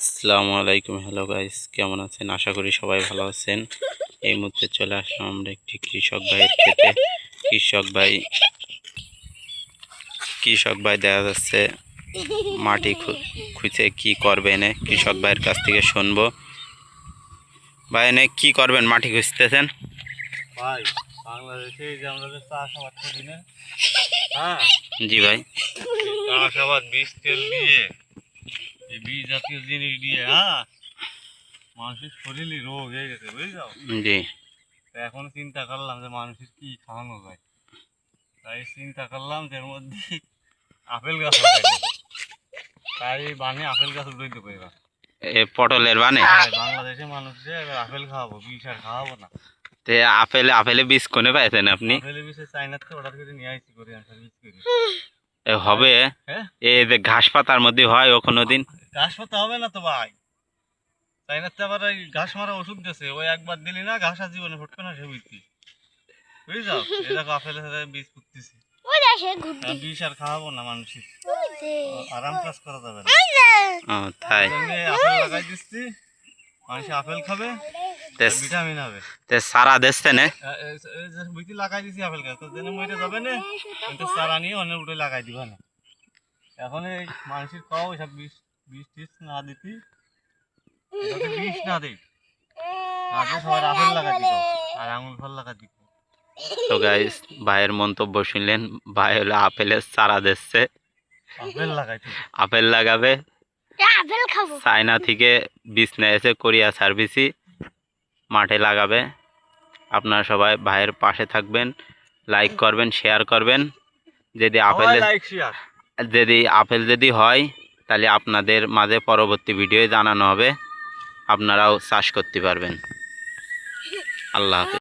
আসসালামু আলাইকুম। Hello guys, কেমন আছেন? আশা করি সবাই ভালো আছেন। এই মুহূর্তে চলে আসলাম আমরা একটি কৃষক ভাইয়ের ক্ষেতে। কৃষক ভাই দেখা যাচ্ছে মাটি খুঁজে কি করবেন, কৃষক ভাইয়ের কাছ থেকে শুনবো। ভাই এনে কি করবেন? মাটি খুঁজতেছেন? ভাই বাংলাদেশে যে আমরা যে চাষাবাদ করি না, হ্যাঁ জি ভাই। চাষাবাদ বীজ তেল দিয়ে, এই বীজ জাতীয় জিনিস দিয়ে, হ্যাঁ মানুষের শরীরে রোগ হয়ে গেছে, বুঝছো? জি। এখন চিন্তা করলাম যে মানুষের কি খাওয়ানো যায়, তাই চিন্তা করলাম যে এর মধ্যে আপেল গাছ লাগাই দেবো। তাই বানে আপেল গাছ উঠে দেবো এবার। পটলের বানে বাংলাদেশে মানুষকে এবার আপেল খাওয়াবো, বীজ আর খাওয়াবো না। তে আপেলে বীজ কোনে পাইছেন আপনি? আপেলের বীজ চাইনার থেকে অর্ডার করে নিয়ে আসছি, করে আনসার বীজ করে। হবে হ্যাঁ, এই যে ঘাস পাতার মধ্যে হয় ও কোনোদিন? ঘাস পাতা হবে না তো ভাই, চাইনাতে আবার ওই ঘাস মারা ওষুধ দিয়েছে, ওই একবার দিলি না ঘাস আর জীবনে ফুটবে না, সে বুঝছি, বুঝছো? এরকম আপেল বীজ ফুটতেছে, বিষ আর খাওয়াবো না মানুষের, আরাম কাজ করা যাবে না। তাই আপেল লাগাই দিচ্ছি, মানুষ আপেল খাবে, ভিটামিন হবে। সারা দিচ্ছে না? বুঝতে লাগাই দিছি আপেল গাছ, তো জেনে মরে যাবে না, কিন্তু চারা নিয়ে অনেক উঠে লাগাই দিবা না। এখন এই মানুষের খাওয়া ওইসব বিষ বিষ টিষ না দিতি, বিষ না দিই, সবাই আপেল লাগাই দিত আর আঙুল ফল লাগাই দিত। তো গাইস, ভাইয়ের মন্তব্য শুনলেন। ভাই হলো আপেলের চারা দিচ্ছে, আপেল লাগাবে, চায়না থেকে বীজ নিয়েছে, কোরিয়া সার্ভিসই মাঠে লাগাবে। আপনারা সবাই ভাইয়ের পাশে থাকবেন, লাইক করবেন, শেয়ার করবেন। যদি আপেল যদি হয় তাহলে আপনাদের মাঝে পরবর্তী ভিডিও জানানো হবে, আপনারাও চাষ করতে পারবেন। আল্লাহ হাফেজ।